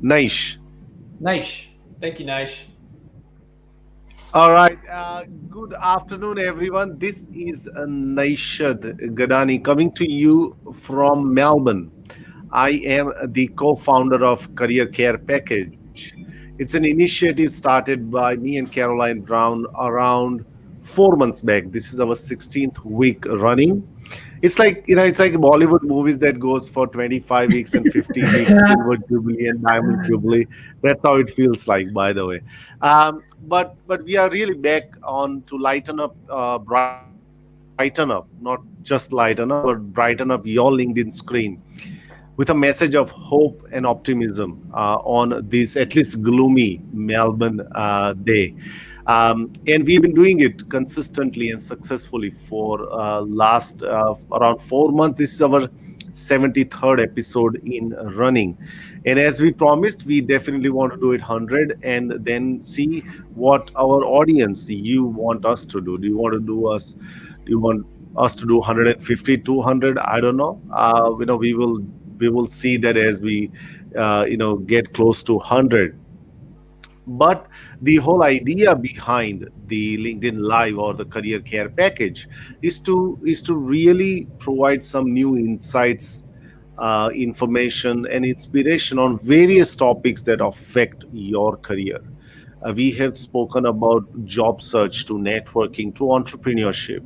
Naish. Nice. Thank you, Nice. All right. Good afternoon, everyone. This is Naishad Gadani coming to you from Melbourne. I am the co founder of Career Care Package. It's an initiative started by me and Caroline Brown around 4 months back. This is our 16th week running. It's like Bollywood movies that goes for 25 weeks and 50 weeks, Silver Jubilee and Diamond Jubilee. That's how it feels like, by the way. But we are really back on to lighten up, brighten up, not just lighten up, but brighten up your LinkedIn screen with a message of hope and optimism on this at least gloomy Melbourne day. And we've been doing it consistently and successfully for last around 4 months. This is our 73rd episode in running. And as we promised, we definitely want to do it 100 and then see what our audience you want us to do. Do you want us to do 150, 200? I don't know. We will see that as we get close to 100. But the whole idea behind the LinkedIn Live or the Career Care Package is to really provide some new insights, information, and inspiration on various topics that affect your career. We have spoken about job search to networking to entrepreneurship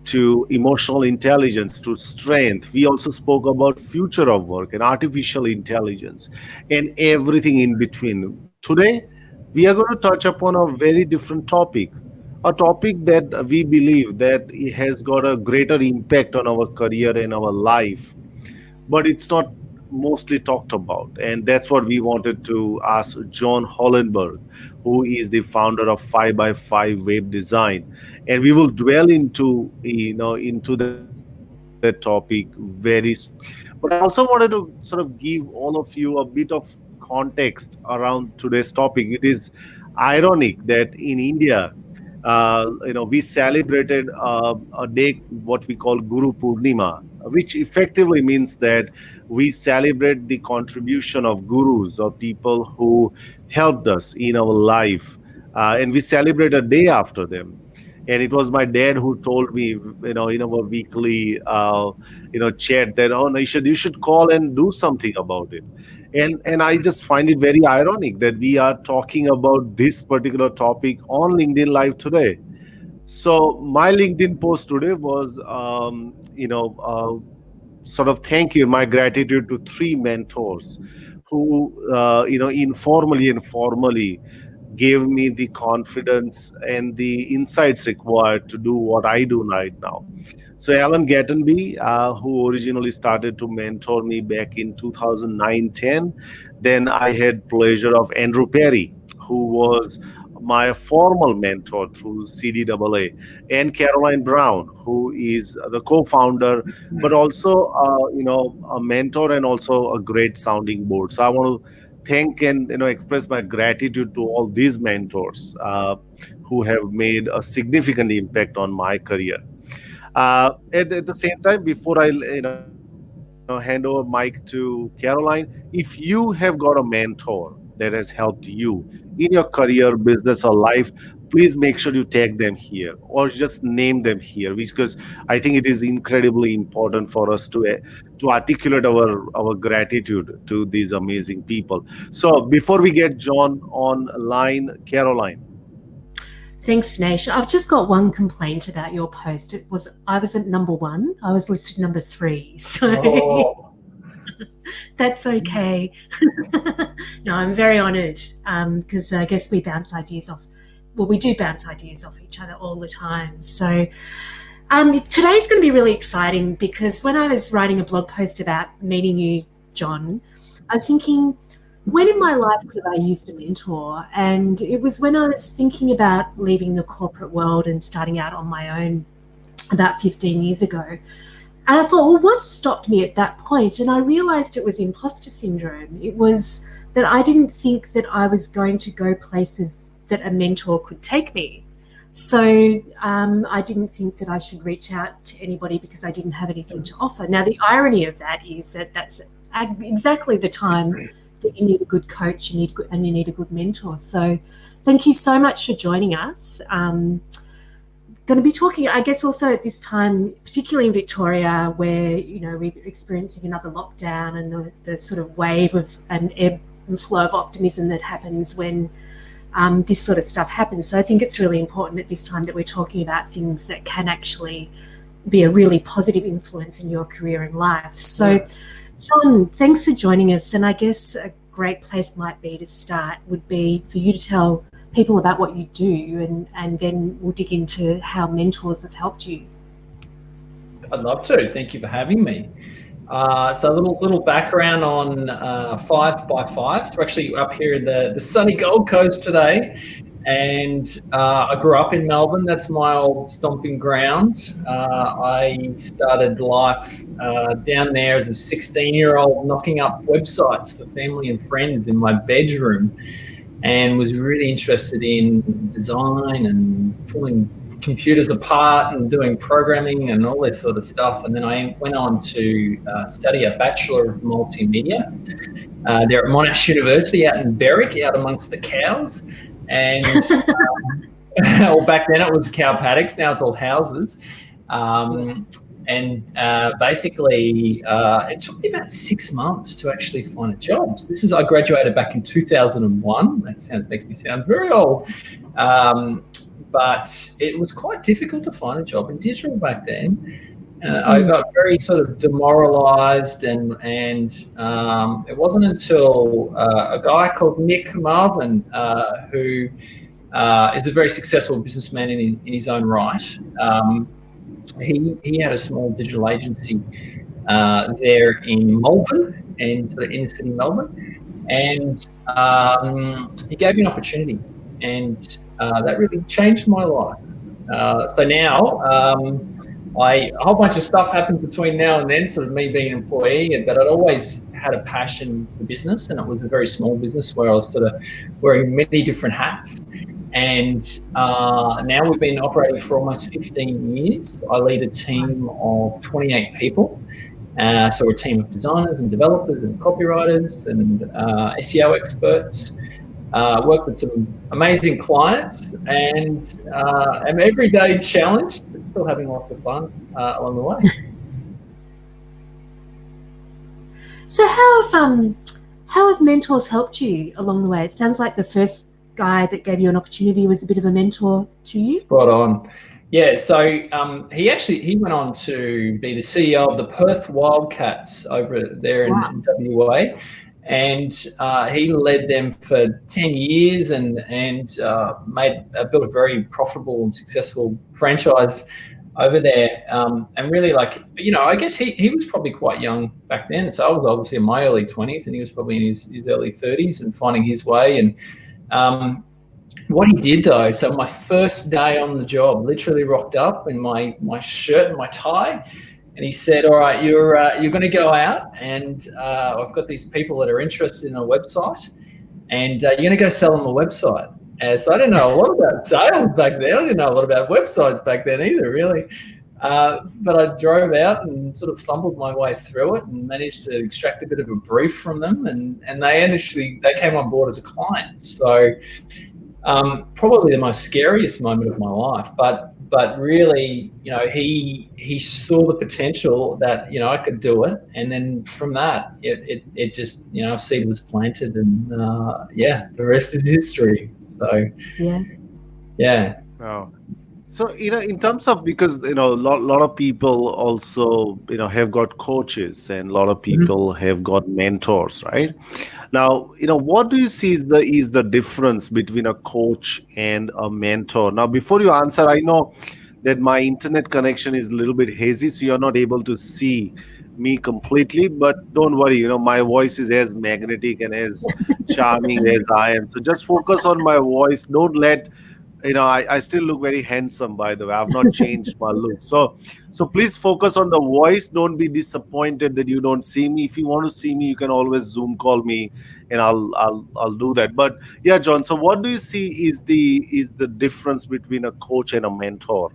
to emotional intelligence to strength. We also spoke about future of work and artificial intelligence and everything in between. Today, we are going to touch upon a very different topic, a topic that we believe that it has got a greater impact on our career and our life, but it's not mostly talked about. And that's what we wanted to ask Jon Hollenberg, who is the founder of 5 by 5 Web Design. And we will dwell into that topic very soon. But I also wanted to sort of give all of you a bit of context around today's topic. It is ironic that in India, we celebrated a day what we call Guru Purnima, which effectively means that we celebrate the contribution of gurus or people who helped us in our life, and we celebrate a day after them. And it was my dad who told me, in our weekly, chat that, oh, Nishad, you should call and do something about it. And I just find it very ironic that we are talking about this particular topic on LinkedIn Live today. So my LinkedIn post today was, sort of thank you, my gratitude to three mentors who, informally and formally gave me the confidence and the insights required to do what I do right now. So Alan Gattenby, who originally started to mentor me back in 2009-10, then I had pleasure of Andrew Perry, who was my formal mentor through CDAA, and Caroline Brown, who is the co-founder, but also a mentor and also a great sounding board. So I want to thank and express my gratitude to all these mentors who have made a significant impact on my career. At the same time, before I hand over mic to Caroline, if you have got a mentor that has helped you in your career, business, or life, please make sure you tag them here or just name them here, because I think it is incredibly important for us to articulate our gratitude to these amazing people. So before we get John online, Caroline. Thanks, Nash. I've just got one complaint about your post. I was at number 1. I was listed number 3. So that's okay. No, I'm very honoured because I guess we do bounce ideas off each other all the time. So today's going to be really exciting because when I was writing a blog post about meeting you, John, I was thinking, when in my life could have I used a mentor? And it was when I was thinking about leaving the corporate world and starting out on my own about 15 years ago. And I thought, well, what stopped me at that point? And I realized it was imposter syndrome. It was that I didn't think that I was going to go places that a mentor could take me. So I didn't think that I should reach out to anybody because I didn't have anything to offer. Now, the irony of that is that that's exactly the time that you need a good coach, you need a good mentor. So thank you so much for joining us. Going to be talking, I guess, also at this time, particularly in Victoria, where we're experiencing another lockdown and the sort of wave of an ebb and flow of optimism that happens when this sort of stuff happens. So I think it's really important at this time that we're talking about things that can actually be a really positive influence in your career and life. So, Jon, thanks for joining us. And I guess a great place might be to start would be for you to tell people about what you do, and then we'll dig into how mentors have helped you. I'd love to. Thank you for having me. So a little background on 5x5. So we're actually up here in the sunny Gold Coast today, and I grew up in Melbourne. That's my old stomping ground. I started life down there as a 16-year-old, knocking up websites for family and friends in my bedroom, and was really interested in design and pulling computers apart and doing programming and all this sort of stuff. And then I went on to study a Bachelor of Multimedia there at Monash University out in Berwick, out amongst the cows. And well, back then it was cow paddocks, now it's all houses. Basically, it took me about 6 months to actually find a job. So I graduated back in 2001. That makes me sound very old. But it was quite difficult to find a job in digital back then. I got very sort of demoralized, and it wasn't until a guy called Nick Marvin, who is a very successful businessman in his own right. He had a small digital agency there in Melbourne, and sort of inner city Melbourne, and he gave me an opportunity, and that really changed my life. So now, a whole bunch of stuff happened between now and then, sort of me being an employee, but I'd always had a passion for business, and it was a very small business where I was sort of wearing many different hats. And now we've been operating for almost 15 years. I lead a team of 28 people. So we're a team of designers and developers and copywriters and SEO experts. Work with some amazing clients, and am every day challenged, but still having lots of fun along the way. So how have mentors helped you along the way? It sounds like the first guy that gave you an opportunity was a bit of a mentor to you. Spot on. Yeah, so he went on to be the CEO of the Perth Wildcats over there in WA. And he led them for 10 years and built a very profitable and successful franchise over there. And really, I guess he was probably quite young back then. So I was obviously in my early 20s, and he was probably in his early 30s and finding his way. And what he did, though, so my first day on the job, literally rocked up in my shirt and my tie. And he said, all right, you're going to go out, and I've got these people that are interested in a website, and you're going to go sell them a website. So I didn't know a lot about sales back then. I didn't know a lot about websites back then either, really. But I drove out and sort of fumbled my way through it and managed to extract a bit of a brief from them. And they came on board as a client. So probably the most scariest moment of my life. But really, he saw the potential that, I could do it. And then from that, it just, a seed was planted, and the rest is history. So, yeah. Wow. So, in terms of, because, a lot of people also, have got coaches, and a lot of people have got mentors, right? Now, what do you see is the difference between a coach and a mentor? Now, before you answer, I know that my internet connection is a little bit hazy, so you're not able to see me completely, but don't worry, my voice is as magnetic and as charming as I am. So just focus on my voice. Don't let, I still look very handsome, by the way. I've not changed my look. So please focus on the voice. Don't be disappointed that you don't see me. If you want to see me, you can always Zoom call me, and I'll do that. But yeah, Jon, so what do you see is the difference between a coach and a mentor?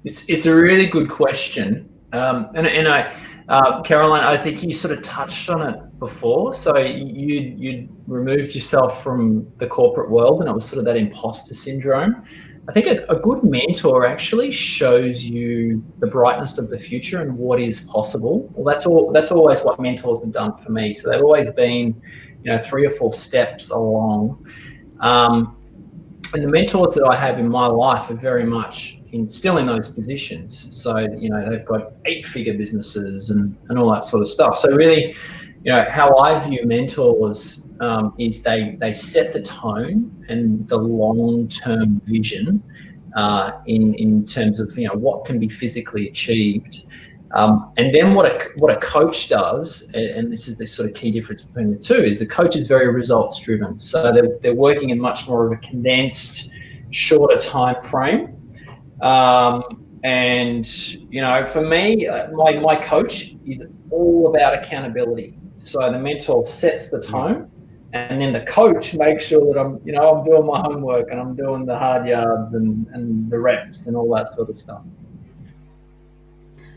It's a really good question, and Caroline, I think you sort of touched on it before. So you removed yourself from the corporate world, and it was sort of that imposter syndrome. I think a good mentor actually shows you the brightness of the future and what is possible. Well, that's always what mentors have done for me. So they've always been, 3 or 4 steps along. And the mentors that I have in my life are very much still in those positions. So, they've got 8-figure businesses and all that sort of stuff. So really, how I view mentors is they set the tone and the long-term vision in terms of, what can be physically achieved. And then what a coach does, and this is the sort of key difference between the two, is the coach is very results driven. So they're working in much more of a condensed, shorter time frame. And for me, my coach is all about accountability. So the mentor sets the tone, and then the coach makes sure that I'm doing my homework and I'm doing the hard yards and the reps and all that sort of stuff.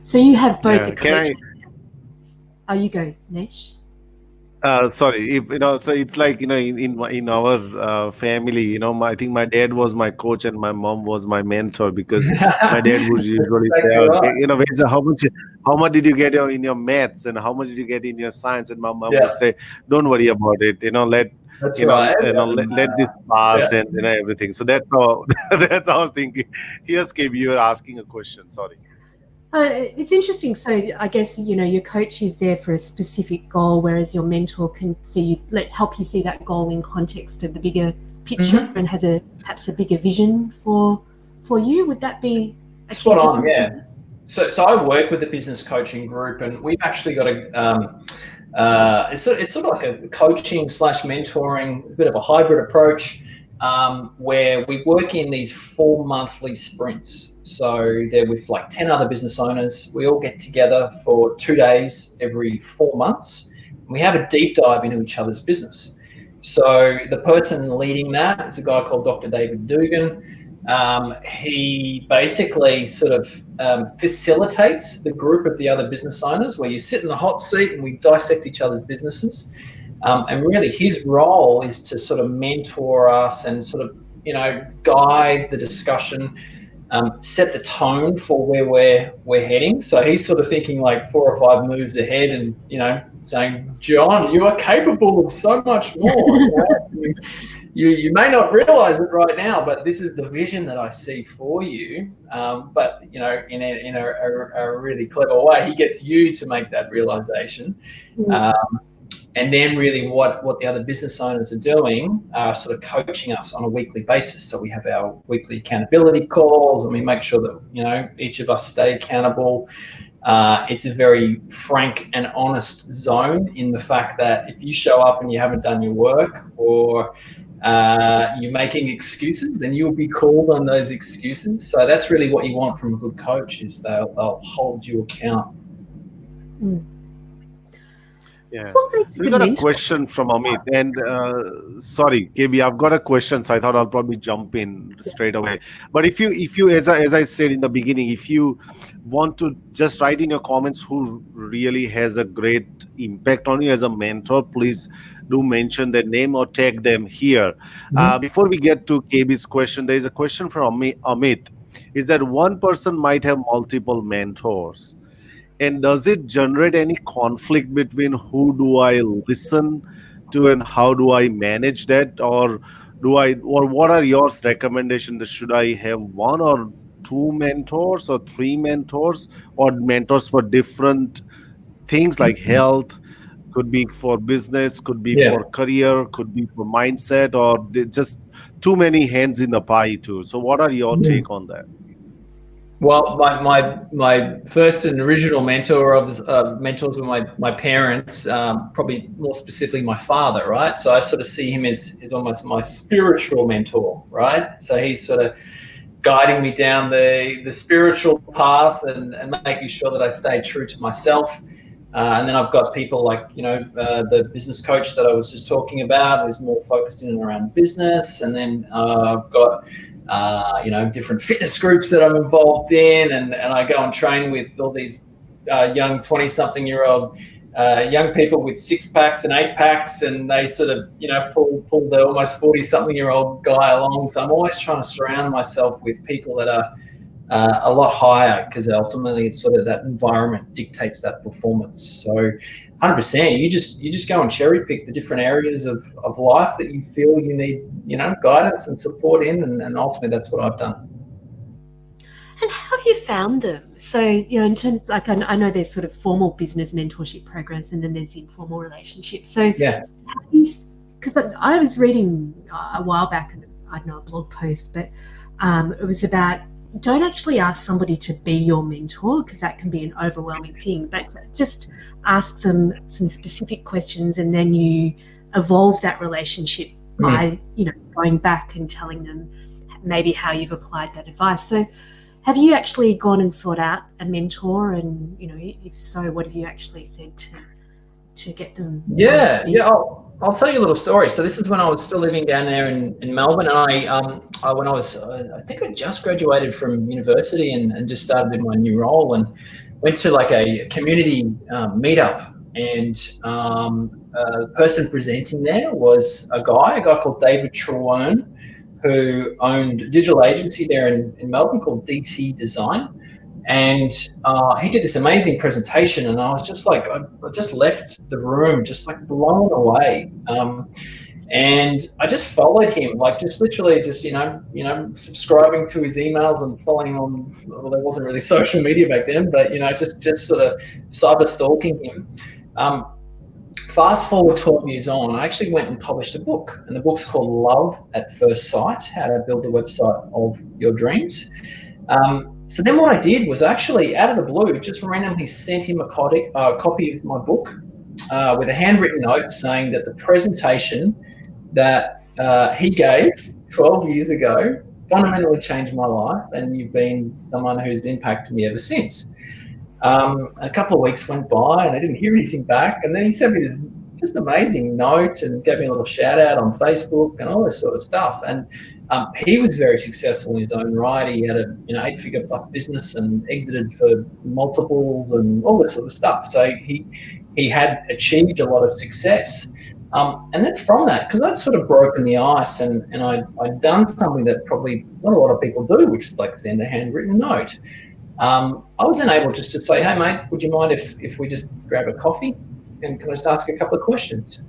So you have both a coach. Oh, you go, Nesh. Sorry, so it's like, in our family, I think my dad was my coach and my mom was my mentor, because my dad would usually say, Venza, how much did you get in your maths and how much did you get in your science? And my mom would say, don't worry about it, let this pass and everything. So that's how that's how I was thinking. Yes, KB, you were asking a question. Sorry. It's interesting. So I guess, your coach is there for a specific goal, whereas your mentor can help you see that goal in context of the bigger picture and has perhaps a bigger vision for you. Would that be a key difference? Yeah. So I work with the business coaching group, and we've actually got it's sort of like a coaching / mentoring, a bit of a hybrid approach, where we work in these 4 monthly sprints. So they're with like 10 other business owners. We all get together for 2 days every 4 months. We have a deep dive into each other's business. So the person leading that is a guy called Dr. David Dugan. He basically sort of facilitates the group of the other business owners, where you sit in the hot seat and we dissect each other's businesses. And really his role is to sort of mentor us and sort of, guide the discussion, set the tone for where we're heading. So he's sort of thinking like 4 or 5 moves ahead and, saying, John, you are capable of so much more. You may not realize it right now, but this is the vision that I see for you. But, in a really clever way, he gets you to make that realization. And then really what the other business owners are doing are sort of coaching us on a weekly basis. So we have our weekly accountability calls, and we make sure that, each of us stay accountable. It's a very frank and honest zone, in the fact that if you show up and you haven't done your work, or you're making excuses, then you'll be called on those excuses. So that's really what you want from a good coach, is they'll hold you account. Yeah, we got a question from Amit, and sorry, KB, I've got a question, so I thought I'll probably jump in straight away. But if you, as I said in the beginning, if you want to just write in your comments who really has a great impact on you as a mentor, please do mention their name or tag them here. Before we get to KB's question, there is a question from Amit. Is that one person might have multiple mentors? And does it generate any conflict between who do I listen to and how do I manage that? Or what are your recommendations? Should I have 1 or 2 mentors or 3 mentors, or mentors for different things like health? Could be for business, could be for career, could be for mindset, or just too many hands in the pie too. So what are your take on that? Well, my first and original mentors were my parents, probably more specifically my father, right? So I sort of see him as almost my spiritual mentor, right? So he's sort of guiding me down the spiritual path and making sure that I stay true to myself. And then I've got people like, the business coach that I was just talking about, who's more focused in and around business. And then I've got different fitness groups that I'm involved in, and I go and train with all these young 20-something-year-old young people with 6-packs and 8-packs, and they sort of, pull the almost 40-something-year-old guy along. So I'm always trying to surround myself with people that are a lot higher, because ultimately it's sort of that environment dictates that performance. So 100%, you just go and cherry pick the different areas of life that you feel you need, guidance and support in, and ultimately that's what I've done. And how have you found them? So, in terms, like, I know there's sort of formal business mentorship programs, and then there's informal relationships. So, yeah, because I was reading a while back, I don't know, a blog post, but it was about, don't actually ask somebody to be your mentor, because that can be an overwhelming thing, but just ask them some specific questions, and then you evolve that relationship by, going back and telling them maybe how you've applied that advice. So have you actually gone and sought out a mentor, and if so, what have you actually said to get them? Yeah. I'll tell you a little story. So this is when I was still living down there in Melbourne, and I think I just graduated from university and just started in my new role, and went to like a community meetup, and the person presenting there was a guy called David Trewone, who owned a digital agency there in Melbourne called DT Design. And he did this amazing presentation, and I was just like, I just left the room just like blown away. And I just followed him, like just literally just, subscribing to his emails and following on. Well, there wasn't really social media back then, but, just sort of cyber stalking him. Fast forward 12 years on, I actually went and published a book, and the book's called Love at First Sight: How to Build the Website of Your Dreams. So then what I did was actually, out of the blue, just randomly sent him a copy of my book with a handwritten note saying that the presentation that he gave 12 years ago fundamentally changed my life, and you've been someone who's impacted me ever since. A couple of weeks went by and I didn't hear anything back, and then he sent me this just amazing note and gave me a little shout out on Facebook and all this sort of stuff. And he was very successful in his own right. He had a 8-figure plus business and exited for multiples and all this sort of stuff. So he had achieved a lot of success. And then from that, because I'd sort of broken the ice and I'd done something that probably not a lot of people do, which is like send a handwritten note. I was then able just to say, hey, mate, would you mind if we just grab a coffee? And can I just ask a couple of questions?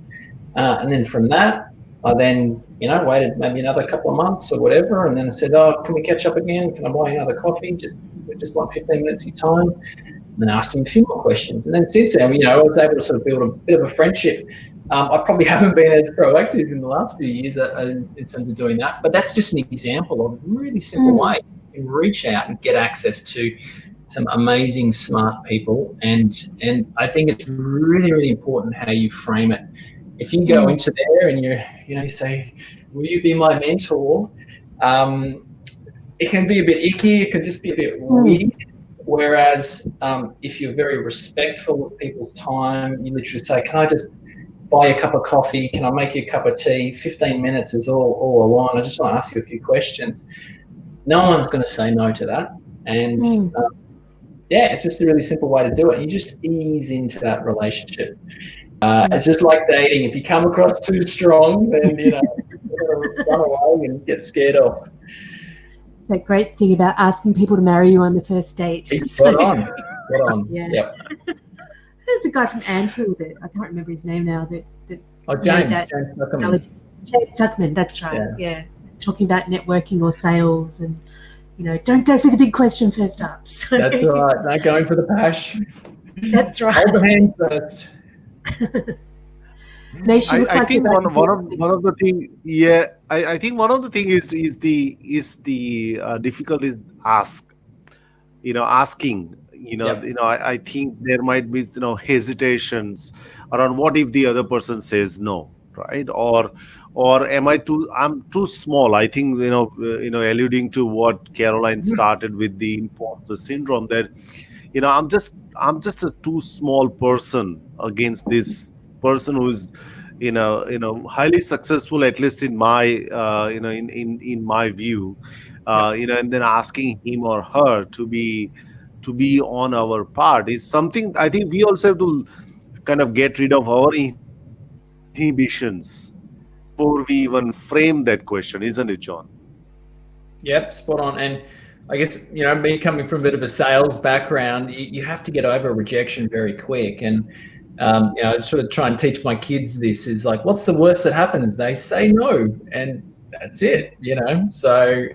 And then from that, I then, waited maybe another couple of months or whatever. And then I said, oh, can we catch up again? Can I buy you another coffee? Just want 15 minutes of your time. And then I asked him a few more questions. And then since then, I was able to sort of build a bit of a friendship. I probably haven't been as proactive in the last few years in terms of doing that. But that's just an example of a really simple way you can reach out and get access to some amazing, smart people. And I think it's really, really important how you frame it. If you go into there and you say, will you be my mentor? It can be a bit icky. It can just be a bit weird. Whereas if you're very respectful of people's time, you literally say, can I just buy you a cup of coffee? Can I make you a cup of tea? 15 minutes is all I want. I just want to ask you a few questions. No one's going to say no to that. And it's just a really simple way to do it. You just ease into that relationship. It's just like dating. If you come across too strong, then, you're going to run away and get scared off. That great thing about asking people to marry you on the first date. Spot on. Yeah. Yep. There's a guy from Anthill that I can't remember his name now. James Tuckman. James Tuckman, that's right. Yeah. Talking about networking or sales, and don't go for the big question first up. So. That's right. Not going for the pash. That's right. Hold the hand first. I think one of the thing, I think one of the thing is the difficult is asking. I think there might be hesitations around what if the other person says no, right? Or I'm too small. I think alluding to what Caroline started with the imposter syndrome, that I'm just a too small person against this person who's highly successful, at least in my in my view, and then asking him or her to be on our part is something I think we also have to kind of get rid of our inhibitions before we even frame that question, isn't it, John? Yep, spot on. And I guess, me coming from a bit of a sales background, you have to get over rejection very quick. And, I sort of try and teach my kids this is like, what's the worst that happens? They say no, and that's it, So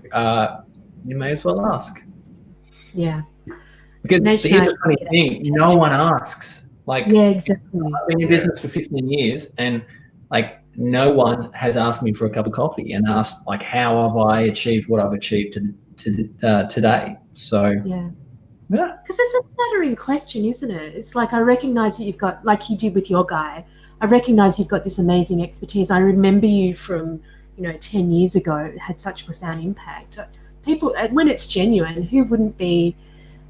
you may as well ask. Yeah. Because here's the funny thing, no one asks. Like, yeah, exactly. I've been in business for 15 years, and like no one has asked me for a cup of coffee and asked like how have I achieved what I've achieved today. So yeah, because it's a flattering question, isn't it? It's like, I recognize that you've got, like you did with your guy, I recognize you've got this amazing expertise. I remember you from 10 years ago. It had such a profound impact. People, when it's genuine, who wouldn't be?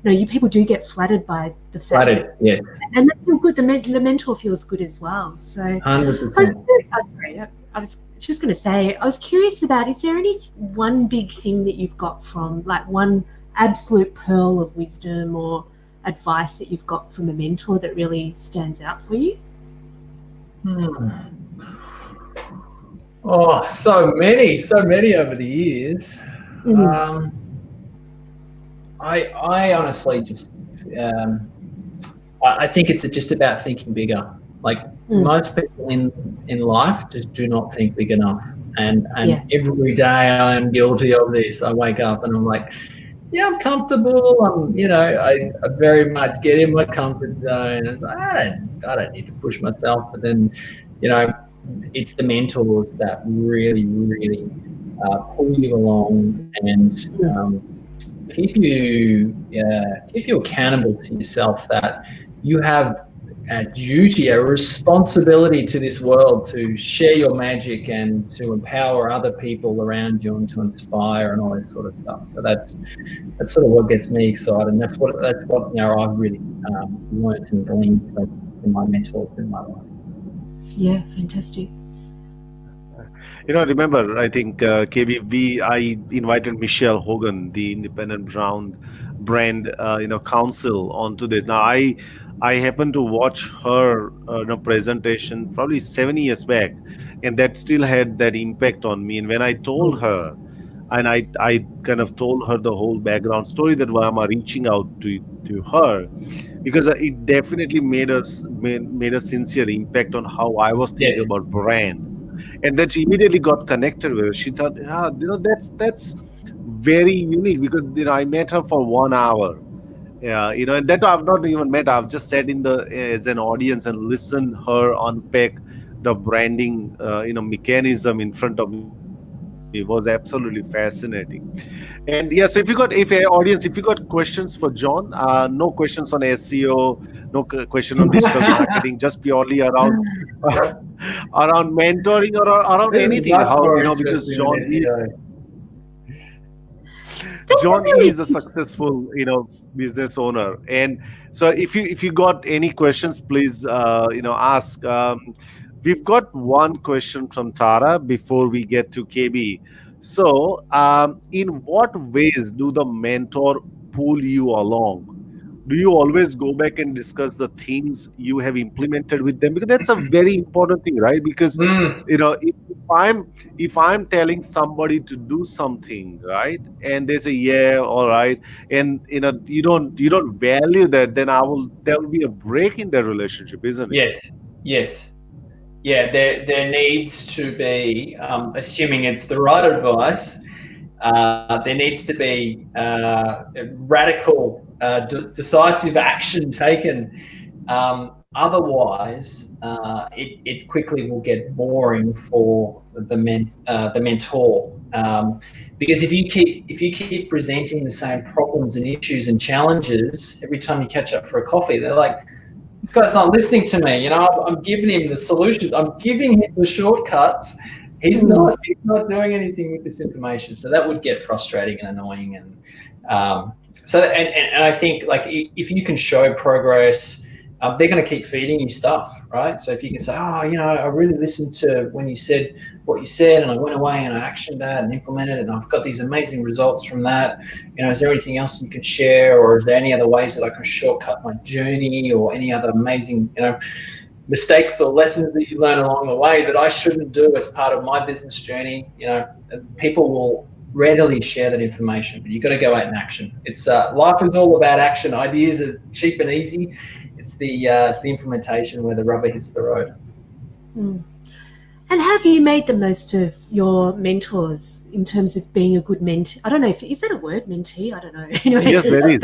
You people do get flattered by the fact that, yes, and they feel good. The mentor feels good as well. So 100%. I was just going to say, I was curious about, is there any one big thing that you've got from, like, one absolute pearl of wisdom or advice that you've got from a mentor that really stands out for you? Oh, so many over the years. I honestly just, I think it's just about thinking bigger. Like most people in life just do not think big enough. And every day I am guilty of this. I wake up and I'm like, yeah, I'm comfortable. I very much get in my comfort zone. It's like, I don't need to push myself. But then, it's the mentors that really, really pull you along and keep you accountable to yourself, that you have a duty, a responsibility to this world to share your magic and to empower other people around you and to inspire and all this sort of stuff. So that's sort of what gets me excited, and that's what I've really learned and gleaned from my mentors in my life. Yeah, fantastic. Remember, I think KB, I invited Michelle Hogan, the independent brand council, onto this. Now, I happened to watch her presentation probably 7 years back, and that still had that impact on me. And when I told her, and I kind of told her the whole background story, that why am I reaching out to her, because it definitely made a sincere impact on how I was thinking about brand. And then she immediately got connected with her. She thought, that's very unique, because I met her for 1 hour. Yeah, and that I've not even met. I've just sat as an audience and listened her unpack the branding, mechanism in front of me. It was absolutely fascinating. And yeah, so if you got questions for John, no questions on SEO, no question on digital marketing, just purely around mentoring or around anything. Because John is a successful, business owner, and so if you got any questions, please, ask. We've got one question from Tara before we get to KB. So, in what ways do the mentor pull you along? Do you always go back and discuss the things you have implemented with them? Because that's a very important thing, right? Because if I'm telling somebody to do something, right, and they say yeah, all right, and you don't value that, then there will be a break in their relationship, isn't it? Yes. Yeah, there needs to be, assuming it's the right advice, there needs to be radical, decisive action taken. Otherwise, it quickly will get boring for the mentor. Because if you keep presenting the same problems and issues and challenges every time you catch up for a coffee, they're like, this guy's not listening to me. I'm giving him the solutions. I'm giving him the shortcuts. He's not doing anything with this information. So that would get frustrating and annoying. And I think, like, if you can show progress, they're going to keep feeding you stuff, right? So if you can say, I really listened to when you said what you said, and I went away and I actioned that and implemented it, and I've got these amazing results from that. Is there anything else you can share, or is there any other ways that I can shortcut my journey, or any other amazing, mistakes or lessons that you learn along the way that I shouldn't do as part of my business journey. People will readily share that information, but you've got to go out in action. It's life is all about action. Ideas are cheap and easy. It's the implementation where the rubber hits the road. Mm. And have you made the most of your mentors in terms of being a good mentee? I don't know is that a word, mentee? I don't know. Anyway, yes, there is.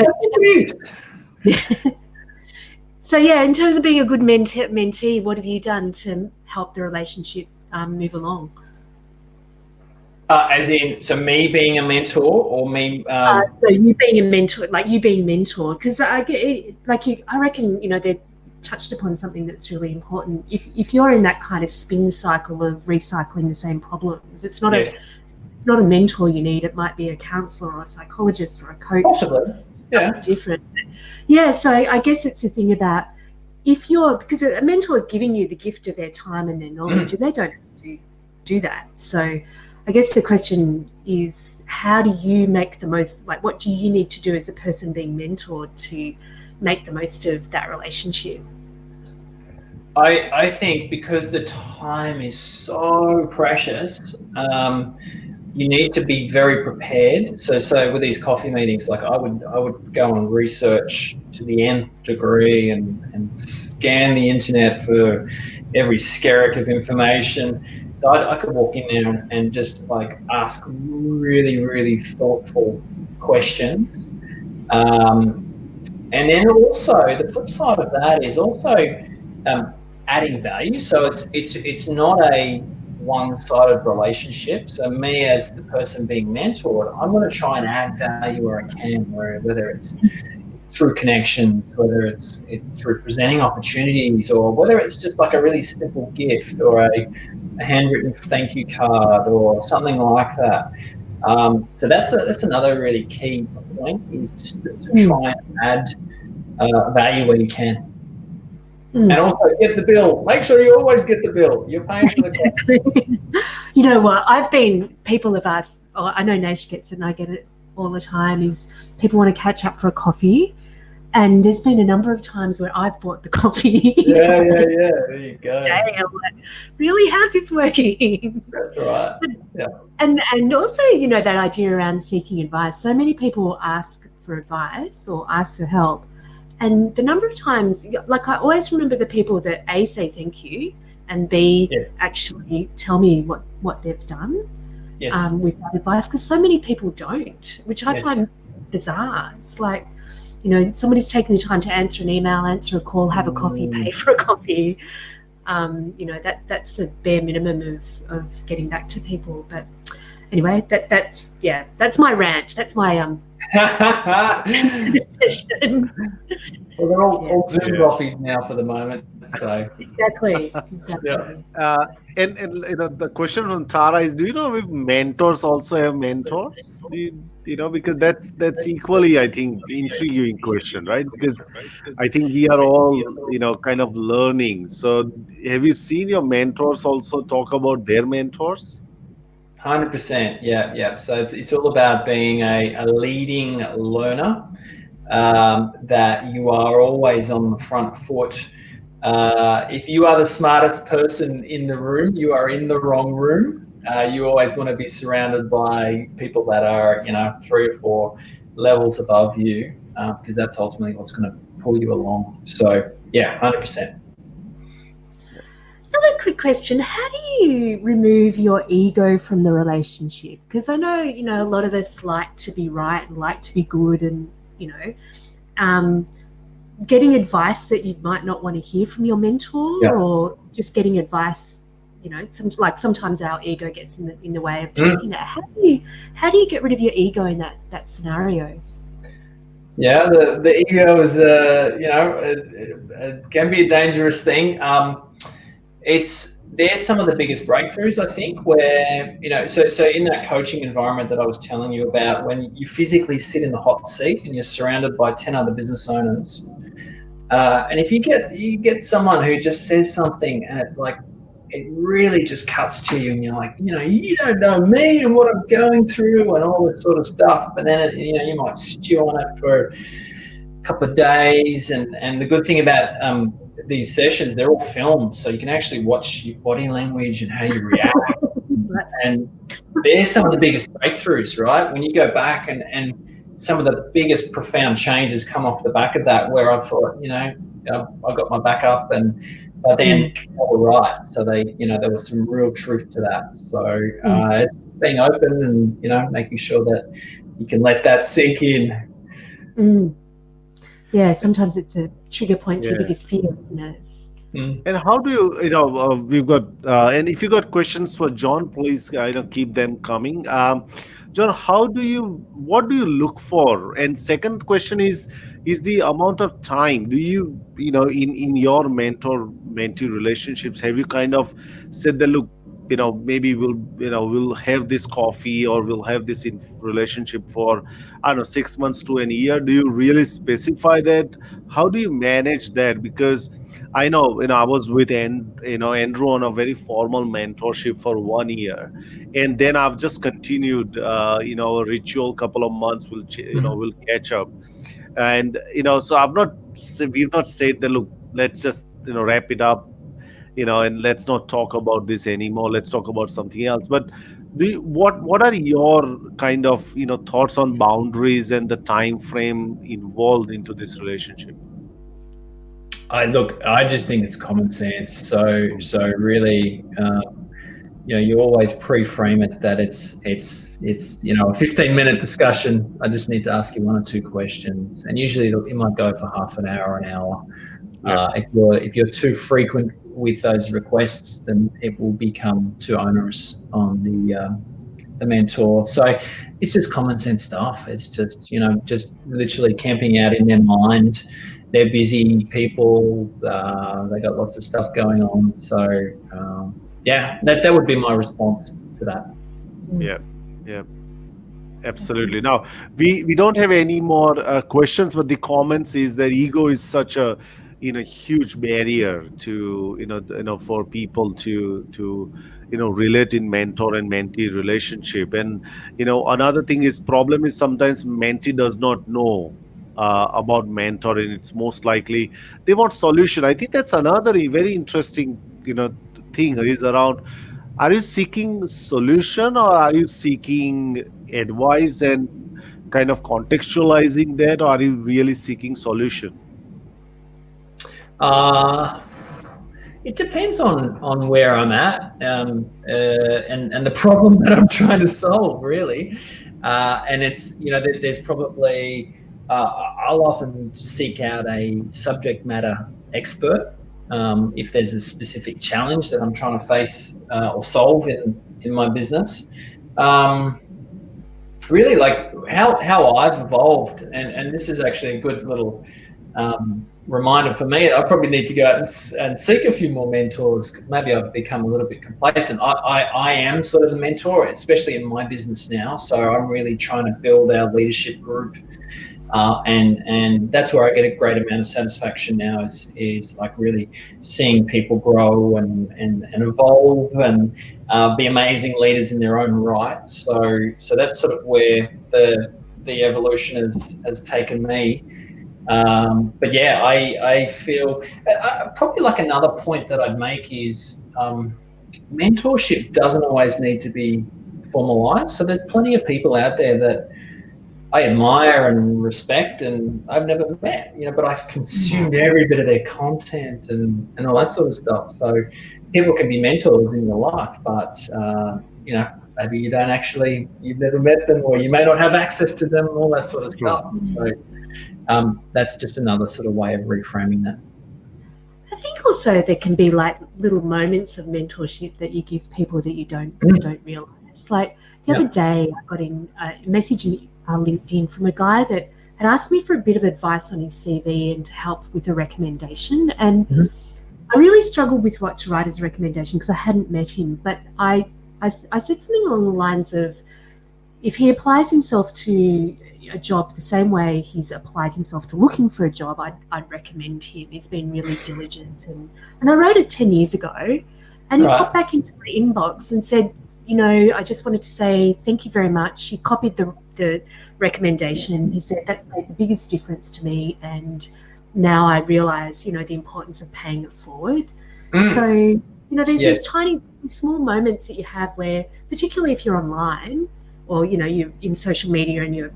So yeah, in terms of being a good mentee, what have you done to help the relationship move along? As in, so me being a mentor, or me? So you being a mentor, like you being mentored, because I reckon they touched upon something that's really important. If you're in that kind of spin cycle of recycling the same problems, it's not a mentor you need. It might be a counsellor or a psychologist or a coach. Possibly, yeah, different. Yeah, so I guess it's the thing about because a mentor is giving you the gift of their time and their knowledge, and they don't have to do that. So I guess the question is, how do you make the most, like what do you need to do as a person being mentored to make the most of that relationship? I think because the time is so precious, you need to be very prepared. So with these coffee meetings, like I would go and research to the nth degree and scan the internet for every skerrick of information. So I could walk in there and just like ask really, really thoughtful questions. And then also the flip side of that is also adding value. So it's not a one-sided relationship. So me as the person being mentored, I'm going to try and add value where I can, whether it's through connections, whether it's through presenting opportunities, or whether it's just like a really simple gift or a handwritten thank you card or something like that. So that's another really key point, is just to try and add value where you can. And also get the bill. Make sure you always get the bill. You're paying for the exactly. You know what? People have asked, I know Nash gets it and I get it all the time, is people want to catch up for a coffee. And there's been a number of times where I've bought the coffee. Yeah. There you go. I'm like, really? How's this working? That's right. Yeah. And also, that idea around seeking advice. So many people ask for advice or ask for help. And the number of times, like I always remember the people that A, say thank you, and B, actually tell me what they've done with that advice, because so many people don't, which I find bizarre. It's like, somebody's taking the time to answer an email, answer a call, have a coffee, pay for a coffee. That's the bare minimum of getting back to people. But anyway, that's my rant. That's my decision. Well, they're all Zoom coffees now for the moment. So exactly. Yeah. And the question from Tara is, do you know if mentors also have mentors? Because that's equally, I think, intriguing question, right? Because I think we are all kind of learning. So have you seen your mentors also talk about their mentors? 100%, yeah. So it's all about being a leading learner, that you are always on the front foot. If you are the smartest person in the room, you are in the wrong room. You always want to be surrounded by people that are 3 or 4 levels above you, because that's ultimately what's going to pull you along. So yeah, 100%. Another quick question: how do you remove your ego from the relationship? Because I know a lot of us like to be right and like to be good, and getting advice that you might not want to hear from your mentor, or just getting advice. Sometimes our ego gets in the way of taking that. How do you get rid of your ego in that scenario? Yeah, the ego is it can be a dangerous thing. There's some of the biggest breakthroughs, I think, where so in that coaching environment that I was telling you about, when you physically sit in the hot seat and you're surrounded by 10 other business owners, and if you get someone who just says something and it really just cuts to you, and you're like, you don't know me and what I'm going through and all this sort of stuff, but then you might stew on it for a couple of days, and the good thing about these sessions, they're all filmed, so you can actually watch your body language and how you react. And they're some of the biggest breakthroughs, right? When you go back and some of the biggest profound changes come off the back of that, where I thought, I got my back up, but then they were right. So there was some real truth to that. So it's being open and, making sure that you can let that sink in. Yeah, sometimes it's a trigger point to your biggest fear, isn't it? And how do you, we've got, and if you got questions for Jon, please, keep them coming. Jon, what do you look for? And second question is the amount of time. Do you, in your mentor-mentee relationships, have you kind of said that, look, maybe we'll have this coffee or we'll have this relationship for, 6 months to a year? Do you really specify that? How do you manage that? Because I know, I was with Andrew on a very formal mentorship for 1 year, and then I've just continued, a ritual. Couple of months we'll catch up, and so we've not said that, look, let's just wrap it up, and let's not talk about this anymore. Let's talk about something else. But what are your kind of thoughts on boundaries and the time frame involved into this relationship? I just think it's common sense. So really, you always pre-frame it that it's a 15-minute discussion. I just need to ask you 1 or 2 questions, and usually it might go for half an hour or an hour. If you're too frequent with those requests, then it will become too onerous on the mentor. So it's just common sense stuff. It's just just literally camping out in their mind. They're busy people. They got lots of stuff going on. So that would be my response to that. Yeah, absolutely. Now we don't have any more questions, but the comments is that ego is such a huge barrier to for people to relate in mentor and mentee relationship. And another thing is problem is sometimes mentee does not know about mentor, and it's most likely they want solution. I think that's another very interesting thing is around, are you seeking solution or are you seeking advice and kind of contextualizing that, or are you really seeking solution? It depends on where I'm at and the problem that I'm trying to solve, really. And it's there's probably I'll often seek out a subject matter expert if there's a specific challenge that I'm trying to face or solve in my business. Really, like how I've evolved, and this is actually a good little reminder for me. I probably need to go out and seek a few more mentors, because maybe I've become a little bit complacent. I am sort of the mentor, especially in my business now. So I'm really trying to build our leadership group, and that's where I get a great amount of satisfaction now. Is like really seeing people grow and evolve and be amazing leaders in their own right. So that's sort of where the evolution has taken me. But yeah, I feel probably like another point that I'd make is mentorship doesn't always need to be formalized. So there's plenty of people out there that I admire and respect, and I've never met, but I've consumed every bit of their content and all that sort of stuff. So people can be mentors in your life, but maybe you've never met them, or you may not have access to them, all that sort of stuff. So that's just another sort of way of reframing that. I think also there can be like little moments of mentorship that you give people that you don't realize. Like the other day, I got a message in LinkedIn from a guy that had asked me for a bit of advice on his CV and to help with a recommendation. And I really struggled with what to write as a recommendation because I hadn't met him. But I said something along the lines of, if he applies himself to a job the same way he's applied himself to looking for a job, I'd recommend him. He's been really diligent. And I wrote it 10 years ago, and he popped back into my inbox and said, I just wanted to say thank you very much. He copied the recommendation, and he said that's made the biggest difference to me, and now I realize, the importance of paying it forward. So, there's Yes. these tiny, small moments that you have where, particularly if you're online or, you're in social media and you're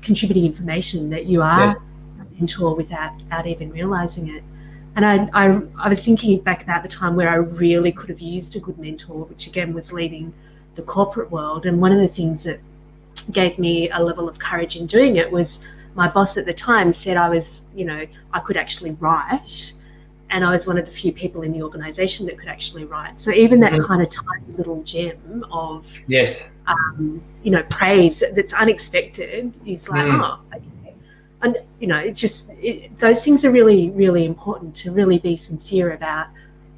contributing information, that you are Yes. a mentor without even realizing it. And I was thinking back about the time where I really could have used a good mentor, which again was leaving the corporate world. And one of the things that gave me a level of courage in doing it was my boss at the time said I was, I could actually write. And I was one of the few people in the organization that could actually write. So even that kind of tiny little gem of, Yes. praise that's unexpected is like, oh, okay. And, it's just, those things are really, really important, to really be sincere about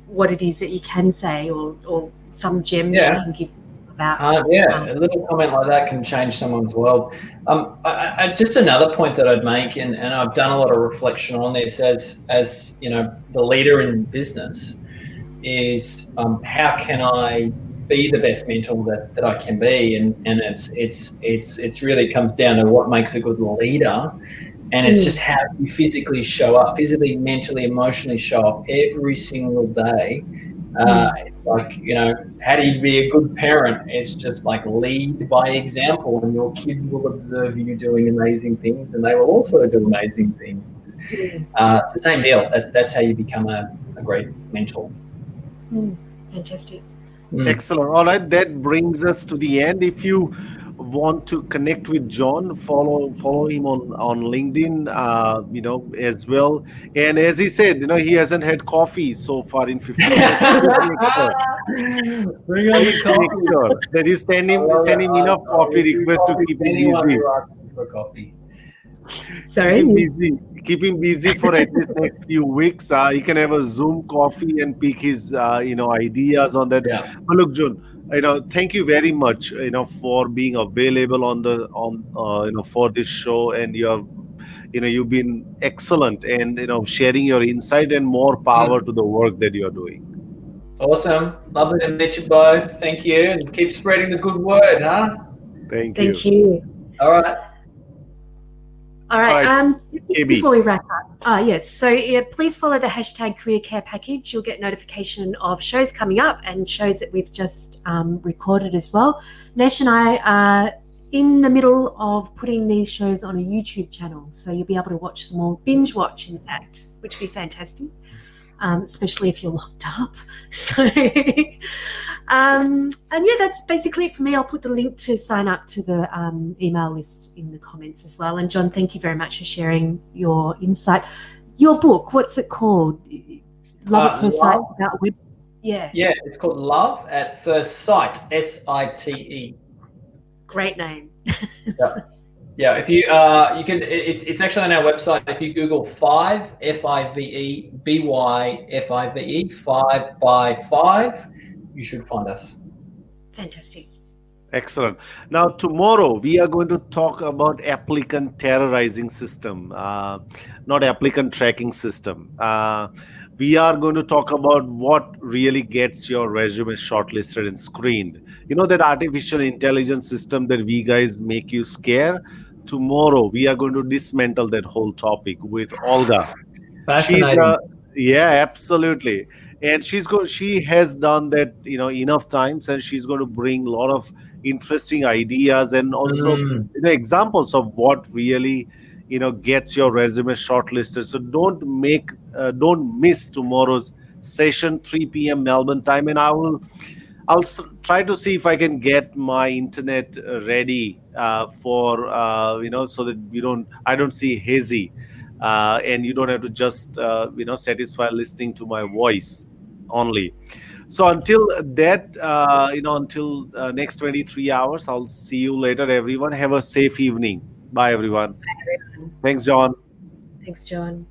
what it is that you can say, or some gem that you can give about. A little comment like that can change someone's world. Just another point that I'd make, and I've done a lot of reflection on this as the leader in business, is how can I be the best mentor that I can be, and it's really comes down to what makes a good leader. And it's just how you physically show up, physically, mentally, emotionally show up every single day. It's like, how do you be a good parent? It's just like lead by example, and your kids will observe you doing amazing things, and they will also do amazing things. It's the same deal. That's how you become a great mentor. Fantastic. Excellent. All right, that brings us to the end. If you want to connect with Jon, follow him on LinkedIn, as well. And as he said, he hasn't had coffee so far in 15 years. Bring on the coffee. That is send him enough coffee request to keep him busy. For coffee. Sorry. Keep him busy for at least next few weeks. He can have a Zoom coffee and pick his ideas on that. Yeah. But look, Jon, thank you very much, for being available for this show, and you've been excellent, and sharing your insight, and more power to the work that you're doing. Awesome. Lovely to meet you both. Thank you, and keep spreading the good word, huh? Thank you. Thank you. All right. All right. Before we wrap up, yes. So please follow the hashtag Career Care Package. You'll get notification of shows coming up and shows that we've just recorded as well. Nash and I are in the middle of putting these shows on a YouTube channel, so you'll be able to watch them all, binge watch, in fact, which would be fantastic. Especially if you're locked up. So, and that's basically it for me. I'll put the link to sign up to the email list in the comments as well. And Jon, thank you very much for sharing your insight. Your book, what's it called? Love at First Sight. Yeah, it's called Love at First Sight. SITE. Great name. Yeah, if you can, it's actually on our website. If you Google 5 FIVEBYFIVE 5 by 5, you should find us. Fantastic. Excellent. Now, tomorrow we are going to talk about applicant terrorizing system, not applicant tracking system. We are going to talk about what really gets your resume shortlisted and screened. That artificial intelligence system that we guys make you scare. Tomorrow we are going to dismantle that whole topic with Olga. Fascinating. Absolutely. And she has done that enough times, and she's going to bring a lot of interesting ideas, and also examples of what really gets your resume shortlisted. So don't miss tomorrow's session, 3 p.m. Melbourne time, and I'll try to see if I can get my internet ready for so that I don't see hazy, and you don't have to just satisfy listening to my voice only. So until that, until next 23 hours, I'll see you later, everyone. Have a safe evening. Bye, everyone. Bye, everyone. Thanks, Jon. Thanks, Jon.